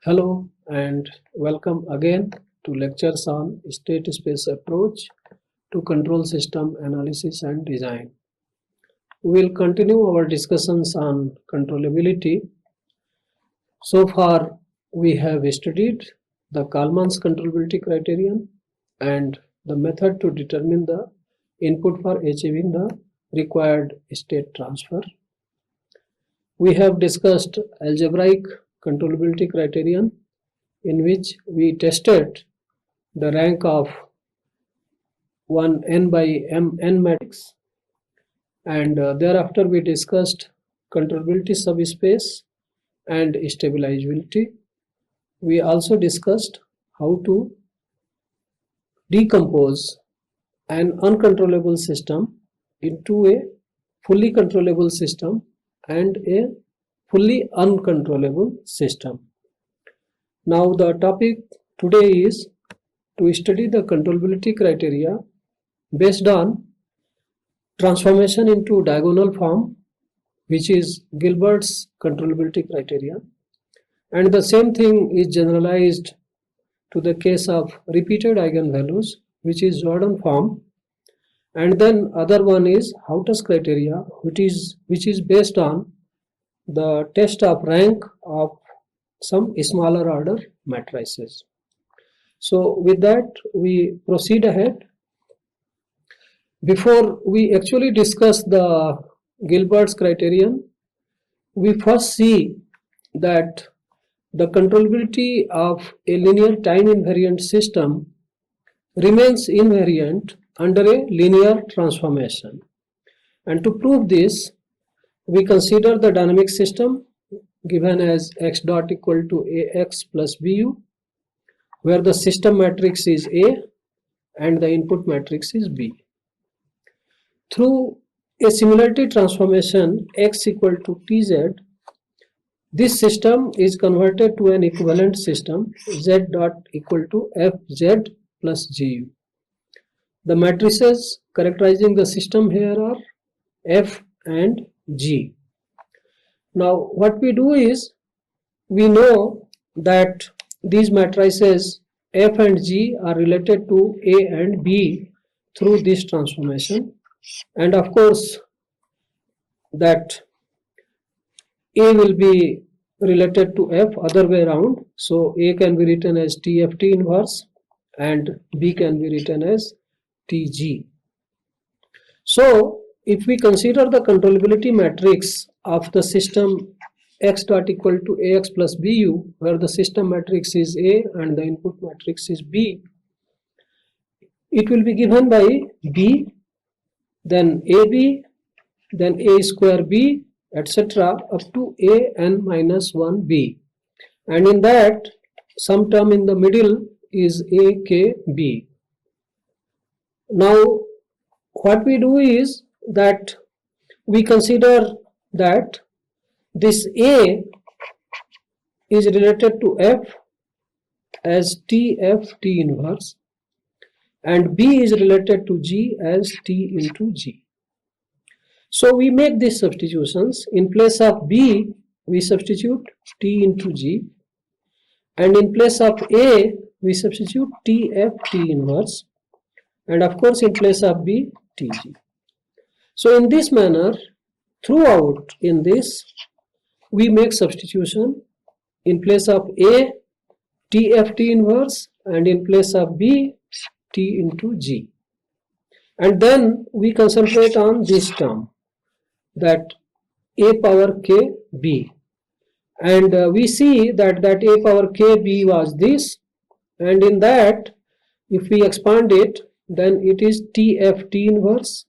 Hello and welcome again to lectures on state space approach to control system analysis and design. We will continue our discussions on controllability. So far we have studied the Kalman's controllability criterion and the method to determine the input for achieving the required state transfer. We have discussed algebraic controllability criterion, in which we tested the rank of one n by n matrix, and thereafter we discussed controllability subspace and stabilizability. We also discussed how to decompose an uncontrollable system into a fully controllable system and a fully uncontrollable system. Now the topic today is to study the controllability criteria based on transformation into diagonal form, which is Gilbert's controllability criteria, and the same thing is generalized to the case of repeated eigenvalues, which is Jordan form, and then other one is Hautus criteria, which is based on the test of rank of some smaller order matrices. So with that we proceed ahead. Before we actually discuss the Gilbert's criterion, we first see that the controllability of a linear time invariant system remains invariant under a linear transformation. And to prove this, we consider the dynamic system given as x dot equal to ax plus bu, where the system matrix is A and the input matrix is B. Through a similarity transformation x equal to tz, this system is converted to an equivalent system z dot equal to fz plus gu. The matrices characterizing the system here are f and G. Now what we do is, we know that these matrices F and G are related to A and B through this transformation, and of course that A will be related to F other way around, so A can be written as TFT inverse and B can be written as TG. So if we consider the controllability matrix of the system x dot equal to ax plus bu, where the system matrix is A and the input matrix is B, it will be given by B, then AB, then A square B, etc. up to an minus 1b, and in that some term in the middle is akb. Now what we do is that we consider that this A is related to F as TFT inverse and B is related to G as T into G. So we make these substitutions. In place of B we substitute T into G, and in place of A we substitute TFT inverse, and of course in place of B TG. So in this manner, throughout in this, we make substitution. In place of A, TFT inverse, and in place of B, T into G. And then we concentrate on this term, that A power K B. And we see that A power K B was this, and in that, if we expand it, then it is TFT inverse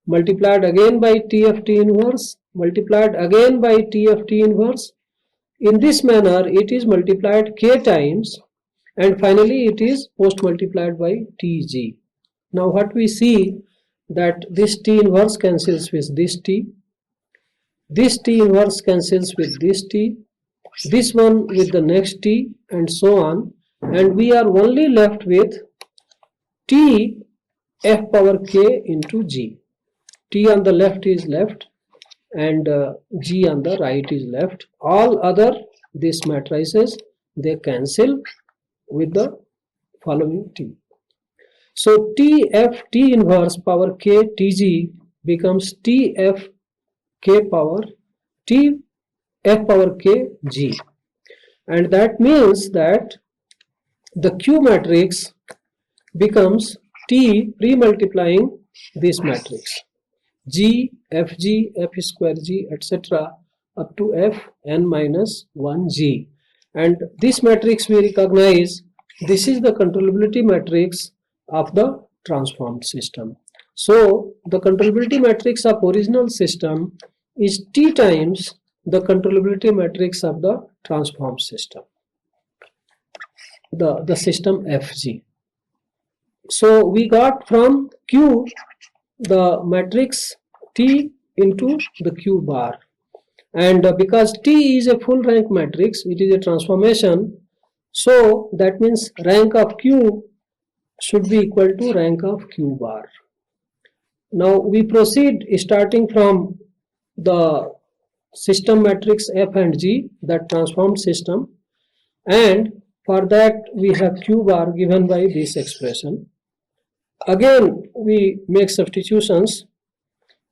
multiplied again by TFT inverse, multiplied again by TFT inverse. In this manner it is multiplied k times, and finally it is post multiplied by TG. Now what we see, that this T inverse cancels with this T inverse cancels with this one with the next T, and so on, and we are only left with T f power k into G. T on the left is left and G on the right is left. All other these matrices they cancel with the following T. So Tf T inverse power k Tg becomes Tf k power T f power k G, and that means that the Q matrix becomes T pre-multiplying this matrix G, Fg, F square G, etc. up to Fn minus 1 G. And this matrix we recognize, this is the controllability matrix of the transformed system. So the controllability matrix of original system is T times the controllability matrix of the transformed system, the system Fg. So we got from Q the matrix T into the Q bar, and because T is a full rank matrix, it is a transformation, so that means rank of Q should be equal to rank of Q bar. Now we proceed starting from the system matrix F and G, that transformed system, and for that we have Q bar given by this expression. Again we make substitutions.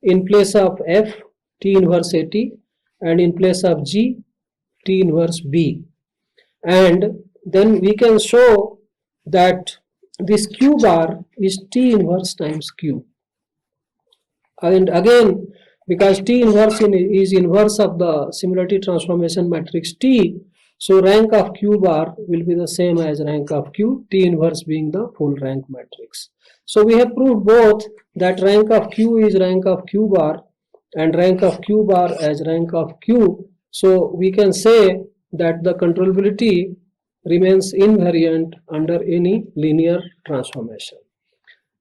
In place of F, T inverse AT, and in place of G, T inverse B. And then we can show that this Q bar is T inverse times Q. And again, because T inverse is inverse of the similarity transformation matrix T, so rank of Q bar will be the same as rank of Q, T inverse being the full rank matrix. So we have proved both that rank of Q is rank of Q bar and rank of Q bar as rank of Q. So we can say that the controllability remains invariant under any linear transformation.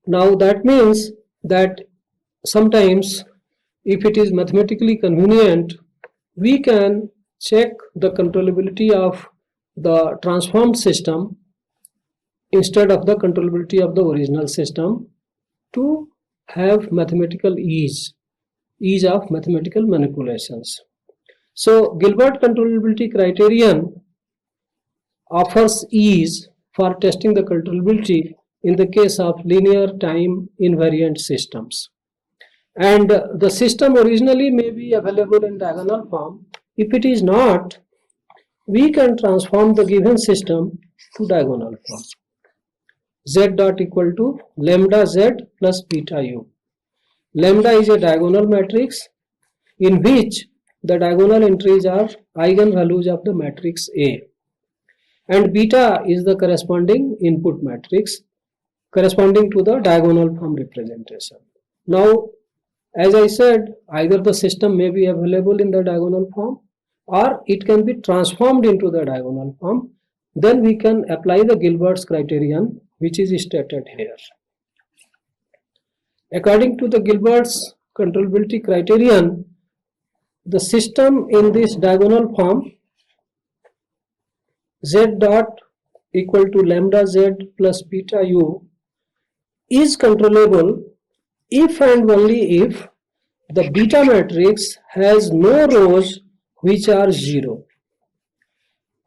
Now that means that sometimes if it is mathematically convenient, we can check the controllability of the transformed system instead of the controllability of the original system to have mathematical ease of mathematical manipulations. So Gilbert controllability criterion offers ease for testing the controllability in the case of linear time invariant systems. And the system originally may be available in diagonal form. If it is not, we can transform the given system to diagonal form. Z dot equal to lambda Z plus beta U. Lambda is a diagonal matrix in which the diagonal entries are eigenvalues of the matrix A, and beta is the corresponding input matrix corresponding to the diagonal form representation. Now, as I said, either the system may be available in the diagonal form or it can be transformed into the diagonal form. Then we can apply the Gilbert's criterion, which is stated here. According to the Gilbert's controllability criterion, the system in this diagonal form Z dot equal to lambda Z plus beta U is controllable if and only if the beta matrix has no rows which are 0.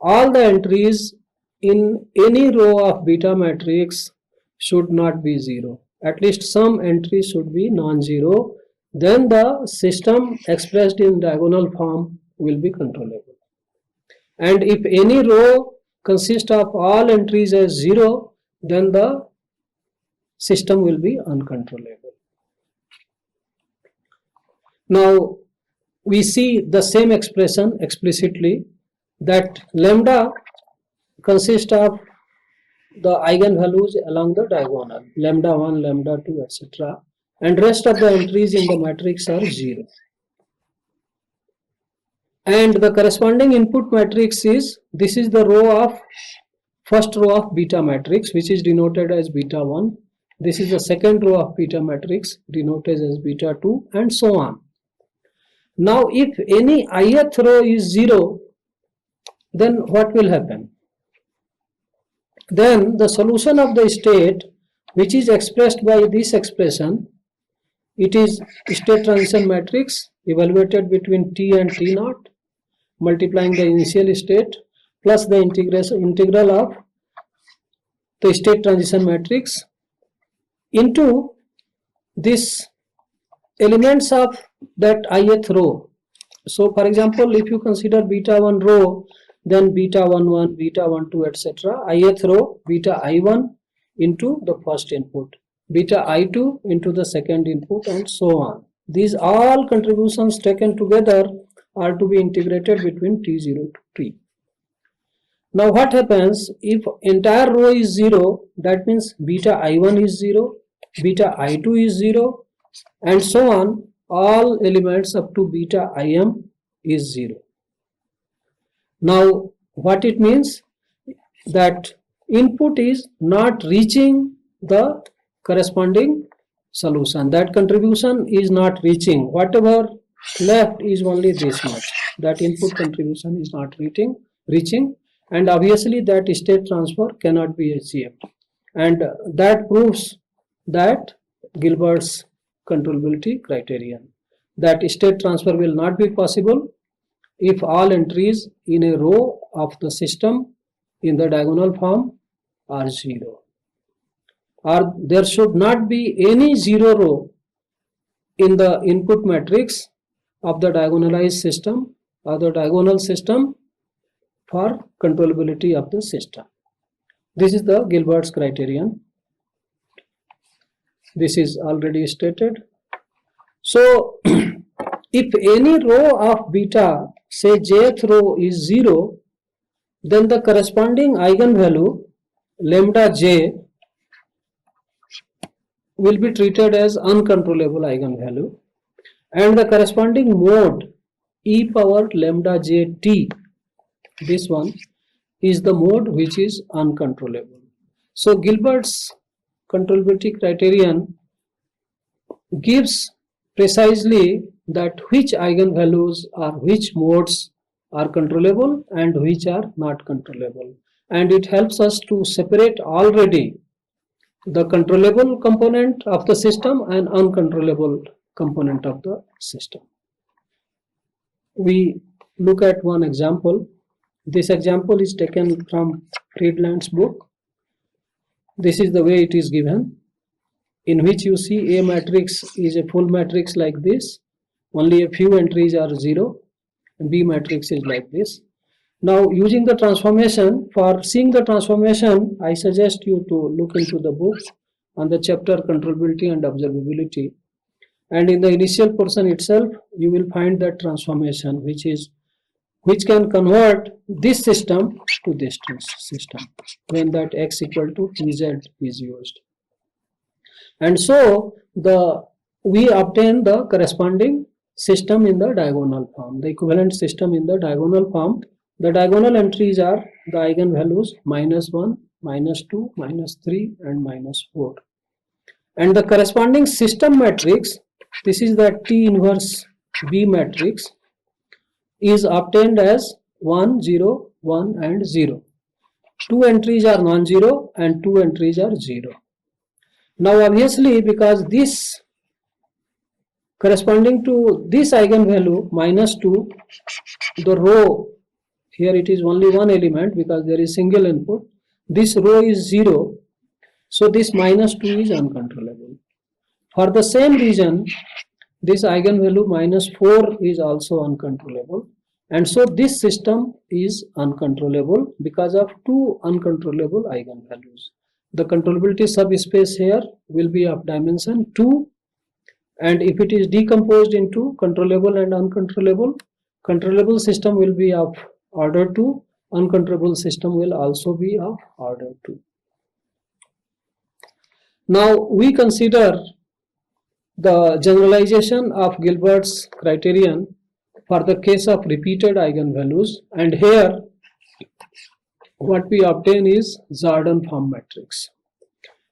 All the entries in any row of beta matrix should not be 0. At least some entries should be non-zero. Then the system expressed in diagonal form will be controllable. And if any row consists of all entries as 0, then the system will be uncontrollable. Now we see the same expression explicitly, that lambda consists of the eigenvalues along the diagonal, lambda 1, lambda 2, etc. and rest of the entries in the matrix are 0. And the corresponding input matrix is, this is the row of, first row of beta matrix, which is denoted as beta 1. This is the second row of beta matrix, denoted as beta 2, and so on. Now if any ith row is 0, then what will happen? Then the solution of the state, which is expressed by this expression, it is state transition matrix evaluated between t and t naught, multiplying the initial state plus the integral of the state transition matrix into this elements of that ith row. So for example, if you consider beta 1 row, then beta 11, beta 12, etc. ith row, beta I1 into the first input, beta I2 into the second input, and so on. These all contributions taken together are to be integrated between T0 to T. Now what happens if entire row is 0? That means beta I1 is 0, beta I2 is 0, and so on. All elements up to beta Im is 0. Now what it means? That input is not reaching the corresponding solution. That contribution is not reaching. Whatever left is only this much. That input contribution is not reaching, and obviously that state transfer cannot be achieved. And that proves that Gilbert's controllability criterion, that state transfer will not be possible if all entries in a row of the system in the diagonal form are 0, or there should not be any 0 row in the input matrix of the diagonalized system or the diagonal system for controllability of the system. This is the Gilbert's criterion. This is already stated. So if any row of beta, say jth row, is 0, then the corresponding eigenvalue lambda j will be treated as uncontrollable eigenvalue, and the corresponding mode e power lambda j t, this one, is the mode which is uncontrollable. So Gilbert's controllability criterion gives precisely that which eigenvalues or which modes are controllable and which are not controllable, and it helps us to separate already the controllable component of the system and uncontrollable component of the system. We look at one example. This example is taken from Friedland's book. This is the way it is given, in which you see A matrix is a full matrix like this, only a few entries are 0, and B matrix is like this. Now using the transformation, for seeing the transformation, I suggest you to look into the book on the chapter controllability and observability, and in the initial portion itself you will find that transformation which can convert this system to this system when that x equal to tz is used. And so we obtain the corresponding system in the diagonal form, the equivalent system in the diagonal form. The diagonal entries are the eigenvalues -1, -2, -3 and -4. And the corresponding system matrix, this is the T inverse B matrix, is obtained as 1, 0, 1 and 0. 2 entries are non-zero and 2 entries are 0. Now obviously, because this corresponding to this eigenvalue -2, the row, here it is only one element because there is single input, this row is 0, so this -2 is uncontrollable. For the same reason, this eigenvalue -4 is also uncontrollable, and so this system is uncontrollable because of two uncontrollable eigenvalues. The controllability subspace here will be of dimension 2, and if it is decomposed into controllable and uncontrollable, controllable system will be of order 2, uncontrollable system will also be of order 2. Now we consider the generalization of Gilbert's criterion for the case of repeated eigenvalues, and here what we obtain is Jordan form matrix,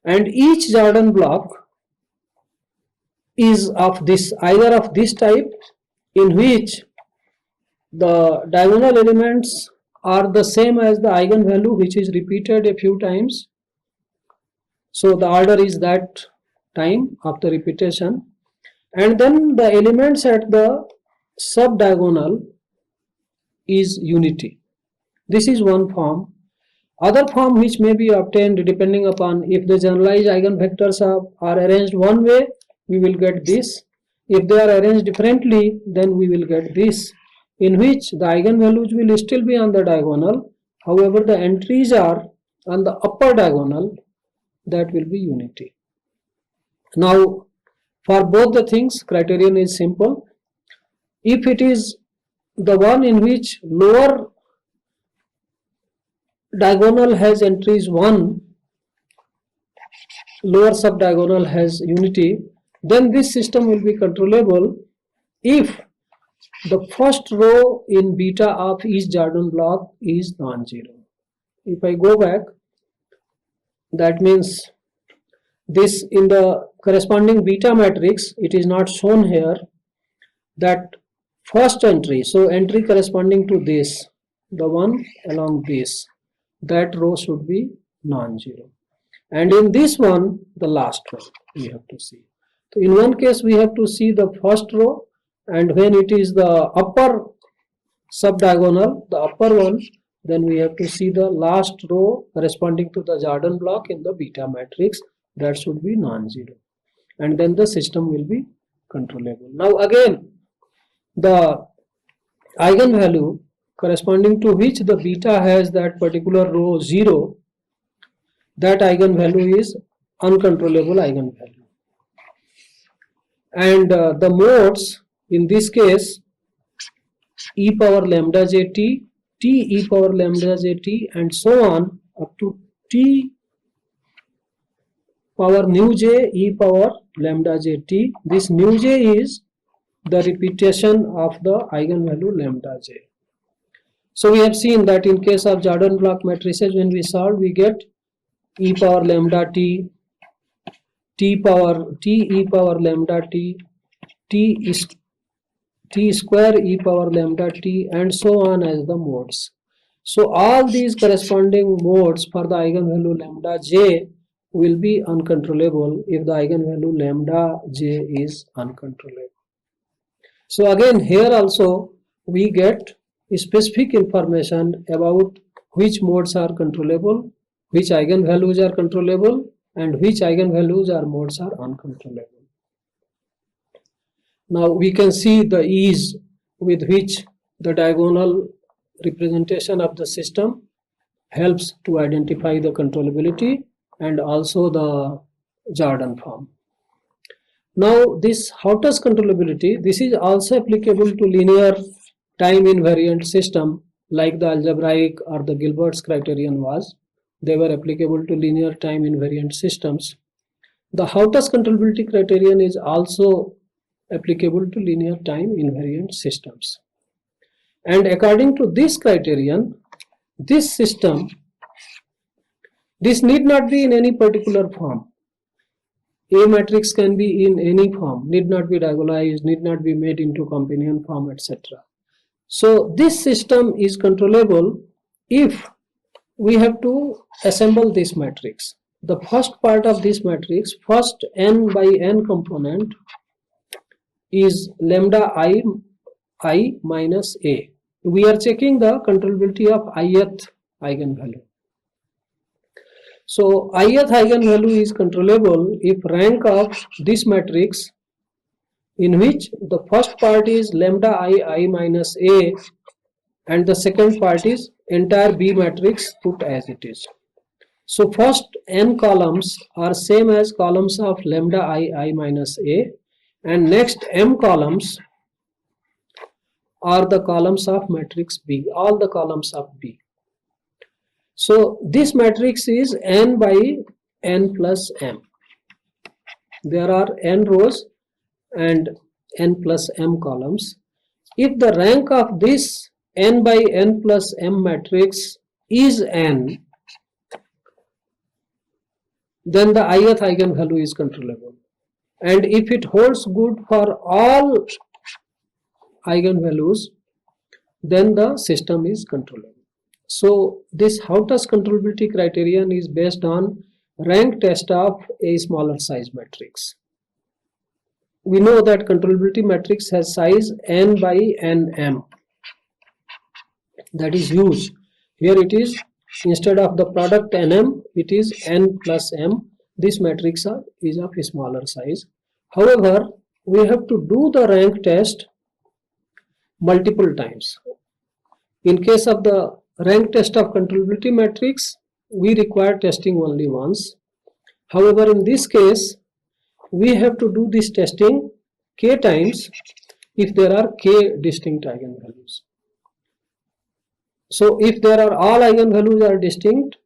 and each Jordan block is of this, either of this type, in which the diagonal elements are the same as the eigenvalue which is repeated a few times. So the order is that time of the repetition, and then the elements at the sub diagonal is unity. This is one form. Other form which may be obtained depending upon if the generalized eigenvectors are arranged one way, we will get this. If they are arranged differently, then we will get this, in which the eigenvalues will still be on the diagonal. However, the entries are on the upper diagonal. That will be unity. Now, for both the things, criterion is simple. If it is the one in which lower diagonal has entries 1, lower subdiagonal has unity, then this system will be controllable if the first row in beta of each Jordan block is non-zero. If I go back, that means this in the corresponding beta matrix, it is not shown here, that first entry, so entry corresponding to this, the one along this, that row should be non-zero. And in this one, the last one we have to see. So in one case we have to see the first row, and when it is the upper subdiagonal, the upper one, then we have to see the last row corresponding to the Jordan block in the beta matrix, that should be non-zero, and then the system will be controllable. Now again, the eigenvalue corresponding to which the beta has that particular row 0, that eigenvalue is uncontrollable eigenvalue. And the modes in this case, e power lambda jt, t e power lambda jt, and so on up to t power nu j e power lambda jt. This nu j is the repetition of the eigenvalue lambda j. So we have seen that in case of Jordan block matrices, when we solve, we get e power lambda t, t e power lambda t, t square e power lambda t, and so on as the modes. So all these corresponding modes for the eigenvalue lambda j will be uncontrollable if the eigenvalue lambda j is uncontrollable. So again, here also we get specific information about which modes are controllable, which eigenvalues are controllable, and which eigenvalues or modes are uncontrollable. Now we can see the ease with which the diagonal representation of the system helps to identify the controllability and also the Jordan form. Now this Hautus controllability, this is also applicable to linear time invariant system like the algebraic or the Gilbert's criterion was. They were applicable to linear time invariant systems. The Hautus controllability criterion is also applicable to linear time invariant systems. And according to this criterion, this system, this need not be in any particular form. A matrix can be in any form, need not be diagonalized, need not be made into companion form, etc. So this system is controllable if we have to assemble this matrix. The first part of this matrix, first n by n component, is lambda I minus a. We are checking the controllability of ith eigenvalue. So ith eigenvalue is controllable if rank of this matrix, in which the first part is lambda I minus a and the second part is entire B matrix put as it is. So first n columns are same as columns of lambda I minus a, and next m columns are the columns of matrix B, all the columns of B. So this matrix is n by n plus m. There are n rows and n plus m columns. If the rank of this n by n plus m matrix is n, then the ith eigenvalue is controllable. And if it holds good for all eigenvalues, then the system is controllable. So this Hautus controllability criterion is based on rank test of a smaller size matrix. We know that controllability matrix has size n by nm. That is huge. Here it is, instead of the product nm, it is n plus m. This matrix is of a smaller size. However, we have to do the rank test multiple times. In case of the rank test of controllability matrix, we require testing only once. However, in this case, we have to do this testing k times if there are k distinct eigenvalues. So if there are all eigenvalues are distinct,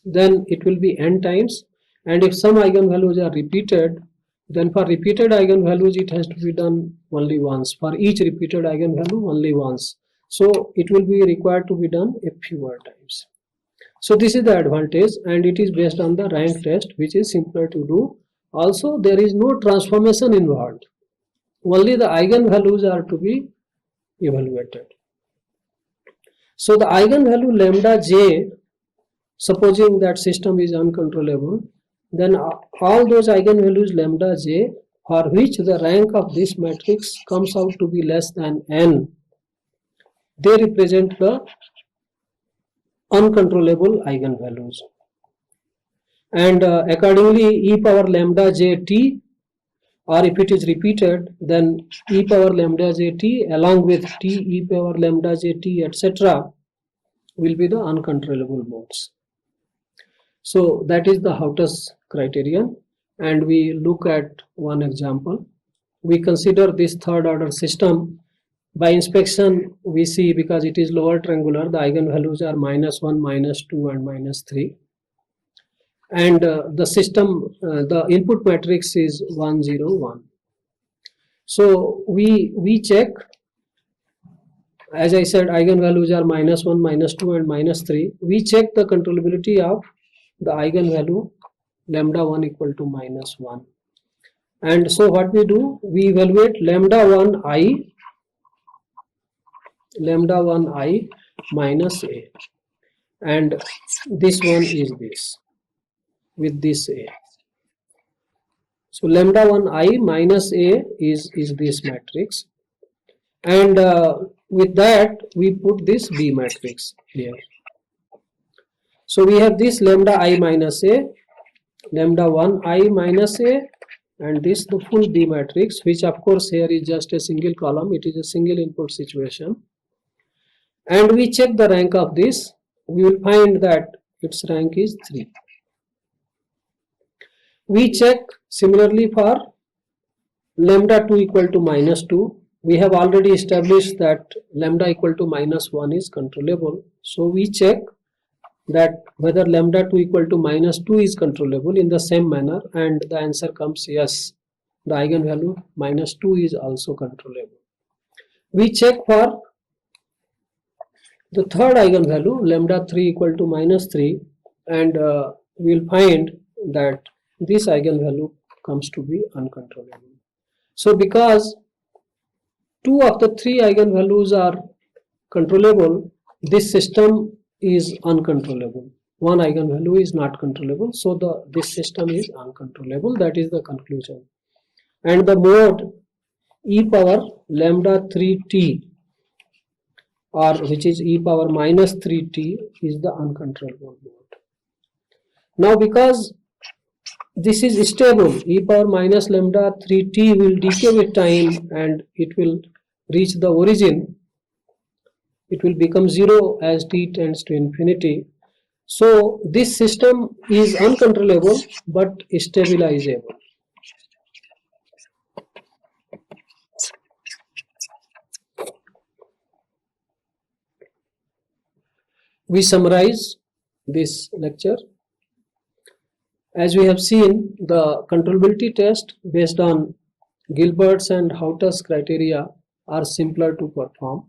then it will be n times, and if some eigenvalues are repeated, then for repeated eigenvalues it has to be done only once. For each repeated eigenvalue, only once. So it will be required to be done a fewer times. So this is the advantage, and it is based on the rank test, which is simpler to do. Also, there is no transformation involved. Only the eigenvalues are to be evaluated. So the eigenvalue lambda j, supposing that system is uncontrollable, then all those eigenvalues lambda j for which the rank of this matrix comes out to be less than n, they represent the uncontrollable eigenvalues. And accordingly, e power lambda j t, or if it is repeated, then e power lambda j t along with t e power lambda j t, etc. will be the uncontrollable modes. So that is the Hautus criterion, and we look at one example. We consider this third order system. By inspection, we see, because it is lower triangular, the eigenvalues are -1, -2 and -3. And the system, the input matrix is 1, 0, 1. So we check, as I said, eigenvalues are -1, -2 and -3. We check the controllability of the eigenvalue lambda 1 equal to -1. And so what we do, we evaluate lambda 1 I minus a, and this one is this, with this a. So lambda 1 I minus a is this matrix, and with that we put this B matrix here. So we have this lambda I minus a, lambda 1 I minus a, and this the full B matrix, which of course here is just a single column, it is a single input situation. And we check the rank of this, we will find that its rank is 3. We check similarly for lambda 2 equal to -2. We have already established that lambda equal to -1 is controllable. So we check that whether lambda 2 equal to -2 is controllable in the same manner, and the answer comes yes, the eigenvalue -2 is also controllable. We check for the third eigenvalue lambda 3 equal to -3, and we will find that this eigenvalue comes to be uncontrollable. So because 2 of the 3 eigenvalues are controllable, this system is uncontrollable. One eigenvalue is not controllable, so this system is uncontrollable. That is the conclusion. And the mode e power lambda 3t, or which is e power -3t, is the uncontrollable mode. Now because this is stable, e power minus lambda 3t will decay with time and it will reach the origin. It will become 0 as t tends to infinity. So this system is uncontrollable but stabilizable. We summarize this lecture. As we have seen, the controllability test based on Gilbert's and Hautus criteria are simpler to perform.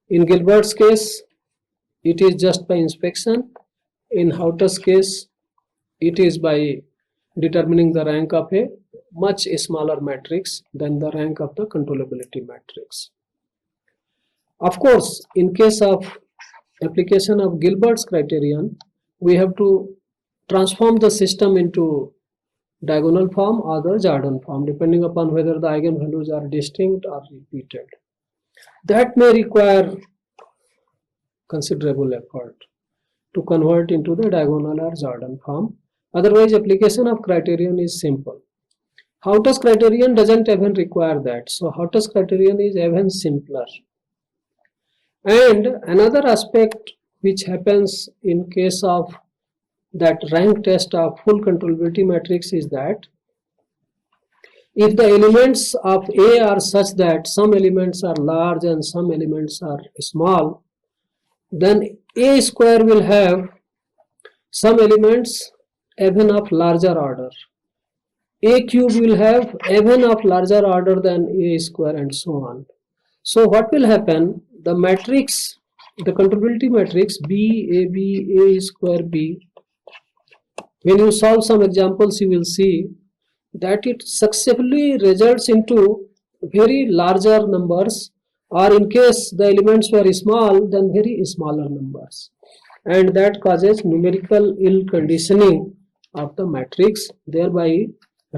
In Gilbert's case, it is just by inspection. In Hautus' case, it is by determining the rank of a much smaller matrix than the rank of the controllability matrix. Of course, in case of application of Gilbert's criterion, we have to transform the system into diagonal form or the Jordan form, depending upon whether the eigenvalues are distinct or repeated. That may require considerable effort to convert into the diagonal or Jordan form. Otherwise, application of criterion is simple. Hautus criterion doesn't even require that. So Hautus criterion is even simpler. And another aspect which happens in case of that rank test of full controllability matrix is that if the elements of A are such that some elements are large and some elements are small, then A square will have some elements even of larger order. A cube will have even of larger order than A square and so on. So what will happen? The matrix, the controllability matrix B, A, B, A square B, when you solve some examples, you will see that it successively results into very larger numbers, or in case the elements were small, then very smaller numbers. And that causes numerical ill conditioning of the matrix, thereby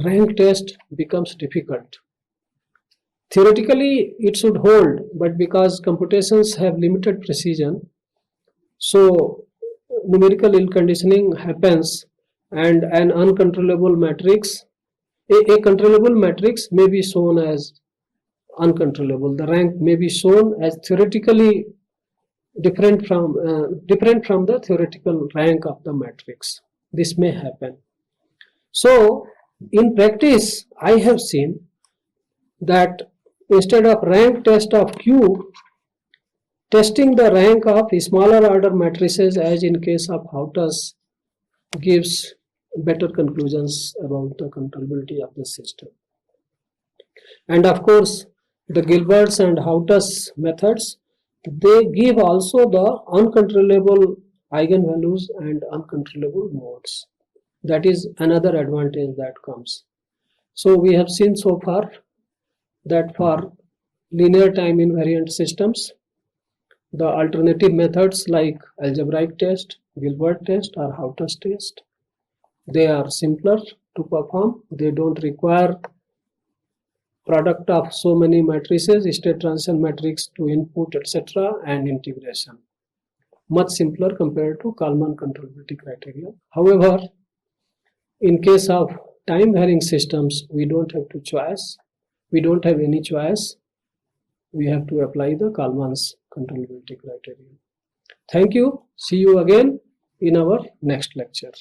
rank test becomes difficult. Theoretically, it should hold, but because computations have limited precision, so numerical ill conditioning happens, and an uncontrollable matrix, a controllable matrix may be shown as uncontrollable. The rank may be shown as theoretically different from the theoretical rank of the matrix. This may happen. So in practice, I have seen that instead of rank test of Q, testing the rank of smaller order matrices, as in case of Hautus, gives better conclusions about the controllability of the system. And of course, the Gilbert's and Hautus methods, they give also the uncontrollable eigenvalues and uncontrollable modes. That is another advantage that comes. So we have seen so far that for linear time invariant systems, the alternative methods like algebraic test, Gilbert test or Hautus test, they are simpler to perform. They don't require product of so many matrices, state transition matrix to input, etc. and integration. Much simpler compared to Kalman controllability criteria. However, in case of time varying systems, we don't have to choice. We don't have any choice. We have to apply the Kalman's controllability criteria. Thank you. See you again in our next lecture.